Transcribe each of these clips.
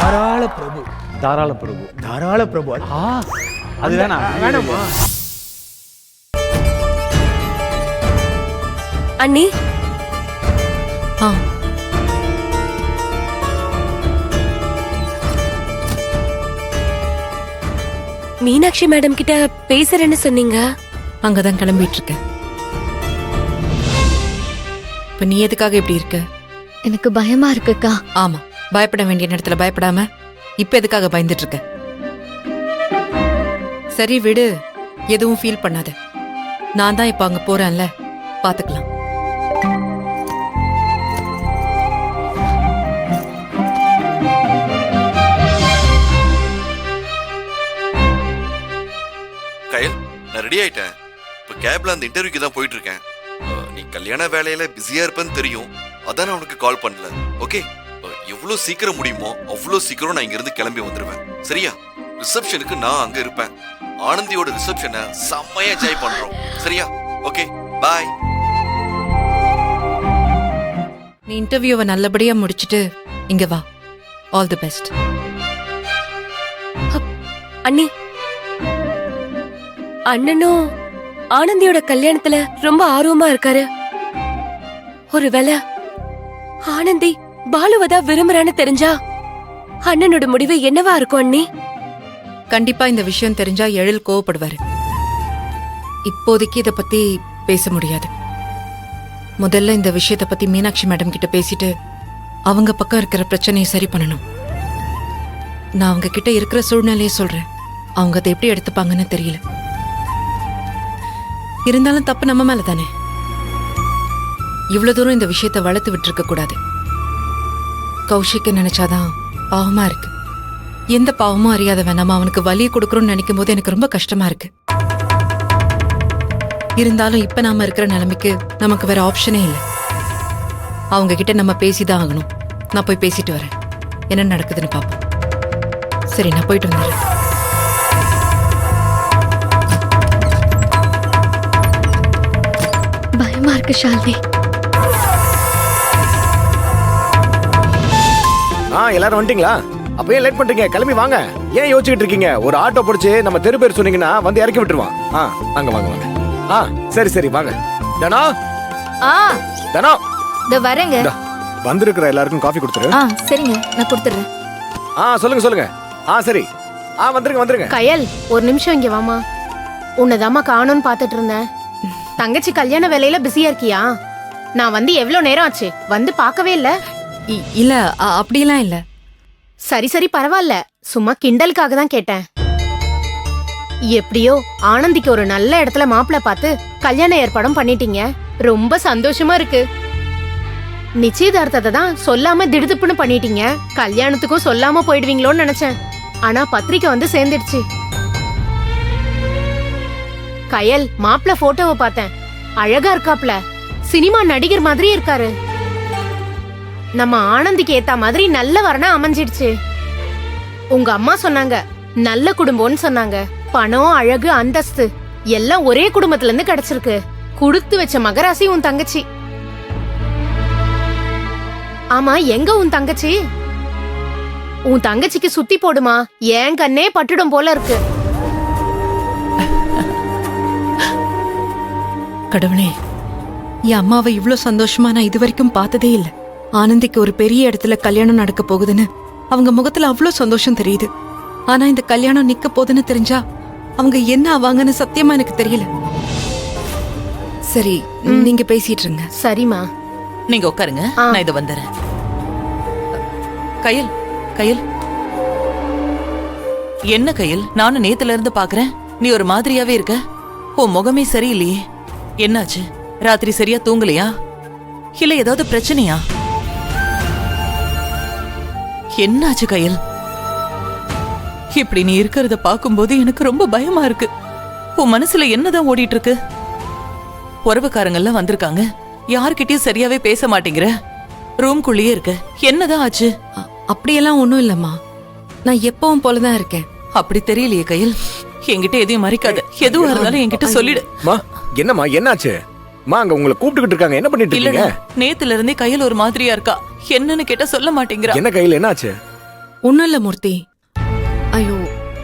தாராள பிரபு. தாராள பிரபு. தாராள பிரபு. அது வேணாமா? அண்ணி. மீனாட்சி மேடம் கிட்ட பேசுறேன்னு சொன்னீங்க. அங்கதான் கிளம்பிட்டு இருக்கேன். இப்ப நீ எதுக்காக இப்படி இருக்க? எனக்கு பயமா இருக்குக்கா. ஆமா, பயப்பட வேண்டிய நேரத்துல பயப்படாம இப்ப எதுக்காக பயந்துட்டு இருக்க? சரி விடு, எதுவும் ஃபீல் பண்ணாத. நான் தான் இப்ப அங்க போறேன்ல, பாத்துக்கலாம். கயல், நான் ரெடி ஆயிட்டேன். இப்ப கேப்ல அந்த இன்டர்வியூக்கு தான் போயிட்டு இருக்கேன். நீ கல்யாண வேலையில பிஸியா இருப்பேன்னு தெரியும், அதான் நான் உனக்கு கால் பண்ணல. ஓகே, எவ்வளவு சீக்கிரம் முடியுமோ அவ்வளவு சீக்கிரம் நான் இங்க இருந்து கிளம்பி வந்துருவேன். சரியா? ரிசப்ஷனுக்கு நான் அங்க இருப்பேன். ஆனந்தியோட ரிசப்ஷனை செம்மையா என்ஜாய் பண்றோம். சரியா? ஓகே, பாய். நீ இன்டர்வியூவை நல்லபடியா முடிச்சிட்டு இங்க வா. All the best. அண்ணி, அண்ணனும் ஆனந்தியோட கல்யாணத்துல ரொம்ப ஆர்வமா இருக்காரு. ஒருவேளை ஆனந்தி பாலுவதா விரும்புறான்னு தெரிஞ்சா அண்ணனோட முடிவு என்னவா இருக்கும் அண்ணி? கண்டிப்பா இந்த விஷயம் தெரிஞ்சா எழில் கோவப்படுவாரு. இப்போதைக்கு இத பத்தி பேச முடியாது. முதல்ல இந்த விஷயத்த பத்தி மீனாட்சி மேடம் கிட்ட பேசிட்டு அவங்க பக்கம் இருக்கிற பிரச்சனையை சரி பண்ணணும். நான் அவங்க கிட்ட இருக்கிற சூழ்நிலையை சொல்றேன். அவங்க அதை எப்படி எடுத்துப்பாங்கன்னு தெரியல. இருந்தாலும் தப்பு நம்ம மேல தானே. இவ்வளவு தூரம் இந்த விஷயத்தை வளர்த்து விட்டுருக்க கூடாது. கௌஷிக்க நினைச்சாதான் பாவமா இருக்கு. எந்த பாவமும் அறியாதவன் நம்ம அவனுக்கு வலியை கொடுக்கறோம்னு நினைக்கும் போது எனக்கு ரொம்ப கஷ்டமா இருக்கு. இருந்தாலும் இப்ப நாம இருக்கிற நிலைமைக்கு நமக்கு வேற ஆப்ஷனே இல்லை. அவங்க கிட்ட நம்ம பேசிதான் ஆகணும். நான் போய் பேசிட்டு வரேன். என்ன நடக்குதுன்னு பாப்போம். சரி, நான் போயிட்டு வந்துடுறேன். பயமா இருக்கு ஷாலினி. எல்லாரும் வந்துட்டீங்களா? அப்பயே லேட் பண்றீங்க, கிளம்பி வாங்க. ஏன் யோசிச்சுட்டு இருக்கீங்க? ஒரு ஆட்டோ பிடிச்சு நம்ம தெரு பேர் சொன்னீங்கன்னா வந்து இறக்கி விட்டுருவான். வாங்க வாங்க வாங்க. சரி சரி வாங்க. தனோ தனோ, இதோ வரேங்க. வந்திருக்கிற எல்லாருக்கும் காஃபி கொடுத்துரு. சரிங்க, நான் கொடுத்துறேன். சொல்லுங்க சொல்லுங்க. சரி, வந்துருங்க வந்துருங்க. கயல், ஒரு நிமிஷம் இங்க வாமா. உன்னதாமா காணோன்னு பாத்துட்டு இருந்தேன். தங்கச்சி கல்யாண வேலையில பிஸியா இருக்கியா? நான் வந்து எவ்வளவு நேரம் ஆச்சு, வந்து பார்க்கவே இல்ல. இல்ல, அப்படியெல்லாம் இல்ல. சரி சரி பரவாயில்ல, சும்மா கிண்டலுக்காக தான் கேட்டேன். எப்படியோ ஆனந்திக்கு ஒரு நல்ல இடத்துல மாப்பிள்ள பார்த்து கல்யாண ஏற்பாடும் பண்ணிட்டீங்க. ரொம்ப சந்தோஷமா இருக்கு. நிச்சயதார்த்தத்தை தான் சொல்லாம திடுதுப்புன்னு பண்ணிட்டீங்க. கல்யாணத்துக்கும் சொல்லாம போயிடுவீங்களோன்னு நினைச்சேன். ஆனா பத்திரிக்கை வந்து சேர்ந்துடுச்சு. கயல், மாப்பிள்ள போட்டோவை பார்த்தேன். அழகா இருக்காப்ல. சினிமா நடிகர் மாதிரி இருக்காரு. நம்ம ஆனந்திக்கு ஏத்த மாதிரி நல்ல வரனா அமைஞ்சிடுச்சு. உங்க அம்மா சொன்னாங்க நல்ல குடும்பம்னு சொன்னாங்க. பணம், அழகு, அந்தஸ்து எல்லாம் ஒரே குடும்பத்துல இருந்து கிடைச்சிருக்கு. குடுத்து வச்ச மகராசி உன் தங்கச்சி. ஆமா, எங்க உன் தங்கச்சி? உன் தங்கச்சிக்கு சுத்தி போடுமா, என் கண்ணே பட்டுடும் போல இருக்கு. கடவுளே, என் அம்மாவை இவ்ளோ சந்தோஷமா நான் இது வரைக்கும் பார்த்ததே இல்ல. ஆனந்திக்கு ஒரு பெரிய இடத்துல கல்யாணம் நடக்க போகுதுன்னு அவங்க முகத்துல அவ்வளோ சந்தோஷம் தெரியுது. ஆனா இந்த கல்யாணம் நிக்க போகுதுன்னு தெரிஞ்சா அவங்க என்ன ஆவாங்கன்னு சத்தியமா எனக்கு தெரியல. சரி, நீங்க பேசிட்டு இருங்க. சரிமா, நீங்க உட்காருங்க, நான் இத வந்துறேன். கயல், கயல், என்ன கயல்? நானும் நேத்துல இருந்து பாக்குறேன், நீ ஒரு மாதிரியாவே இருக்க. உன் முகமே சரியில்லையே. என்னாச்சு? ராத்திரி சரியா தூங்கலையா? இல்ல ஏதாவது பிரச்சனையா? என்னாச்சு கயல்? இப்படி நீ இருக்கிறத பாக்கும்போது எனக்கு ரொம்ப பயமா இருக்கு. உன் மனசுல என்னதான் ஓடிட்டு இருக்கு? உறவுக்காரங்க எல்லாம் வந்திருக்காங்க, யார்கிட்டயும் சரியாவே பேச மாட்டேங்கிற. ரூம்குள்ளேயே இருக்க, என்னதான் ஆச்சு? அப்படியெல்லாம் ஒண்ணும் இல்லம்மா, நான் எப்பவும் போலதான் இருக்கேன். அப்படி தெரியலையே கயல். என்கிட்ட எதையும் மறைக்காத. எதுவா இருந்தாலும் என்கிட்ட சொல்லிடு. என்னம்மா, என்னாச்சு? மா அங்க உங்களை கூப்பிட்டுக்கிட்டு இருக்காங்க, என்ன பண்ணிட்டு இருக்கீங்க? இல்லடா, நேத்துல இருந்தே கையில் ஒரு மாதிரியா இருக்கா. என்னன்னு கேட்டா சொல்ல மாட்டேங்கிறா. என்ன கையில என்னாச்சு? ஒண்ணும் இல்ல மூர்த்தி. ஐயோ,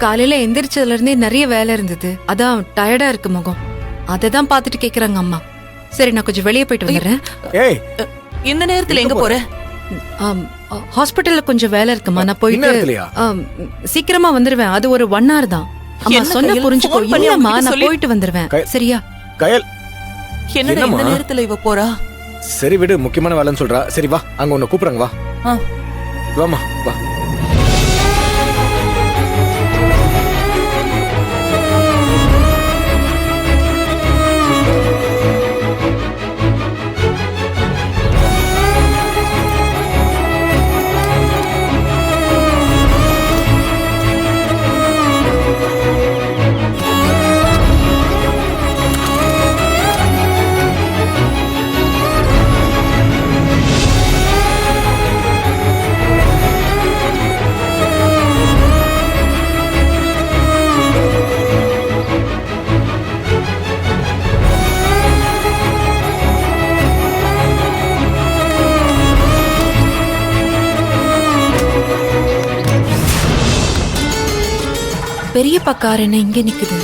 காலையில எந்திரிச்சதுல இருந்தே நிறைய வேலை இருந்தது, அதான் டயர்டா இருக்கு முகம். அததான் பாத்துட்டு கேக்குறாங்க அம்மா. சரி, நான் கொஞ்சம் வெளியே போயிட்டு வந்துடுறேன். ஏய், இந்த நேரத்துல எங்க போற? ஹாஸ்பிட்டல்ல கொஞ்சம் வேலை இருக்குமா, நான் போயிட்டு இந்நேரத்துலயா? சீக்கிரமா வந்துருவேன். அது ஒரு 1 hour தான். அம்மா என்ன சொன்ன கையில் புரிஞ்சுக்கோ. phone பண்ணி இல்லம்மா, அவங்ககிட்ட நான் சொல்லி- போயிட்டு வந்துருவேன். சரியா? கயல், என்னடா இந்த என்னம்மா? நேரத்துல இவ போறா? சரி விடு, முக்கியமான வேலைன்னு சொல்றா. சரி வா, அங்க உன்னை கூப்பிடுறாங்க, வா. ஆ. வாமா, வா. பெரியப்பா கார் என்ன இங்க நிக்குது?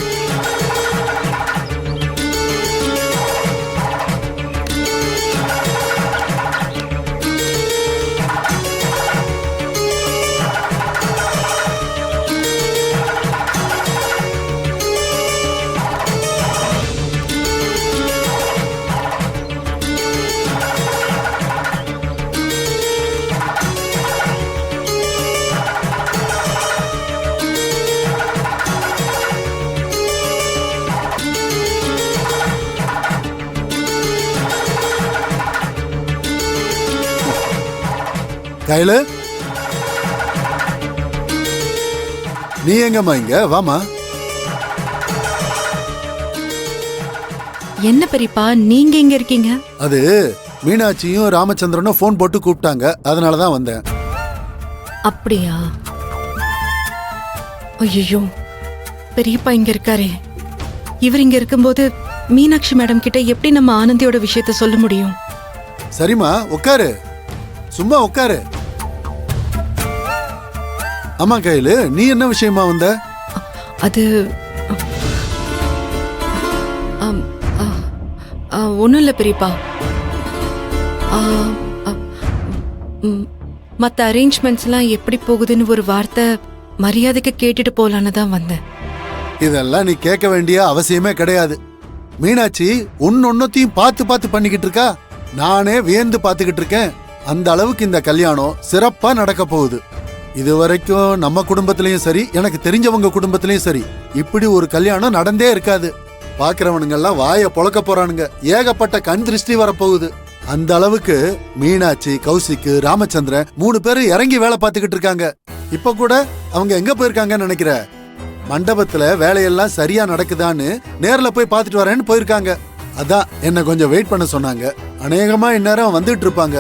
கையில நீ எங்கம்மா? இங்க வாமா. என்ன பெரியப்பா, நீங்க இங்க இருக்கீங்க? அது மீனாட்சியும் ராமச்சந்திரனும் போன் போட்டு கூப்பிட்டாங்க, அதனாலதான் வந்தேன். அப்படியா? ஐயோ, பெரியப்பா இங்க இருக்காரே. இவர் இங்க இருக்கும்போது மீனாட்சி மேடம் கிட்ட எப்படி நம்ம ஆனந்தியோட விஷயத்த சொல்ல முடியும்? சரிம்மா, உட்காரு, சும்மா உட்காரு. ஆமா கையில, நீ என்ன விஷயமா வந்த? அது ஒன்றும் இல்லை பெரியப்பா. மற்ற அரேஞ்ச்மெண்ட்ஸ்லாம் எப்படி போகுதுன்னு ஒரு வார்த்தை மரியாதைக்கு கேட்டுட்டு போலான்னு தான் வந்தேன். இதெல்லாம் நீ கேட்க வேண்டிய அவசியமே கிடையாது. மீனாட்சி ஒன்னொன்னையும் பார்த்து பார்த்து பண்ணிக்கிட்டு இருக்கா. நானே வியந்து பார்த்துக்கிட்டு இருக்கேன். அந்த அளவுக்கு இந்த கல்யாணம் சிறப்பா நடக்க போகுது. இது வரைக்கும் நம்ம குடும்பத்திலயும் சரி, எனக்கு தெரிஞ்சவங்க குடும்பத்திலயும் சரி, இப்படி ஒரு கல்யாணம் நடந்தே இருக்காது. பாக்குறவனுங்கெல்லாம் வாய பொழக்க போறானுங்க. ஏகப்பட்ட கண் திருஷ்டி வரப்போகுது. அந்த அளவுக்கு மீனாட்சி, கௌசிக்கு, ராமச்சந்திரன் 3 பேரும் இறங்கி வேலை பார்த்துக்கிட்டு இருக்காங்க. இப்ப கூட அவங்க எங்க போயிருக்காங்கன்னு நினைக்கிற? மண்டபத்துல வேலையெல்லாம் சரியா நடக்குதான்னு நேர்ல போய் பார்த்துட்டு வரேன்னு போயிருக்காங்க. அதான் என்ன கொஞ்சம் வெயிட் பண்ண சொன்னாங்க. அநேகமா இந்நேரம் வந்துட்டு இருப்பாங்க.